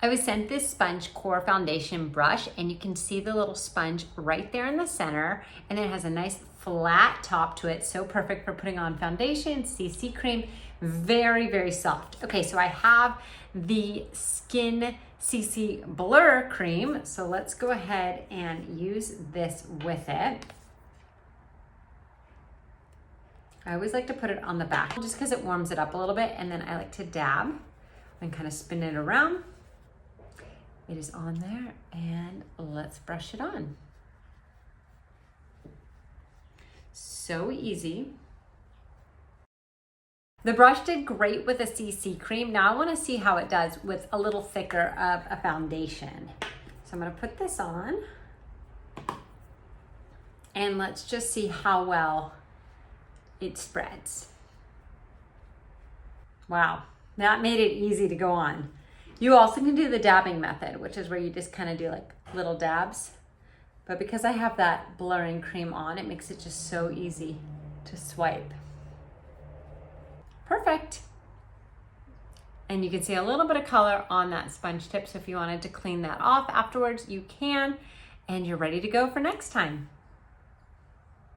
I was sent this sponge core foundation brush, and you can see the little sponge right there in the center, and it has a nice flat top to it. So perfect for putting on foundation, CC cream, very, very soft. Okay, so I have the Skin CC Blur Cream. So let's go ahead and use this with it. I always like to put it on the back just because it warms it up a little bit, and then I like to dab and kind of spin it around. It is on there, and let's brush it on. So easy. The brush did great with a CC cream. Now I want to see how it does with a little thicker of a foundation. So I'm going to put this on, and let's just see how well it spreads. Wow, that made it easy to go on. You also can do the dabbing method, which is where you just kind of do like little dabs. But because I have that blurring cream on, it makes it just so easy to swipe. Perfect. And you can see a little bit of color on that sponge tip. So if you wanted to clean that off afterwards, you can, and you're ready to go for next time.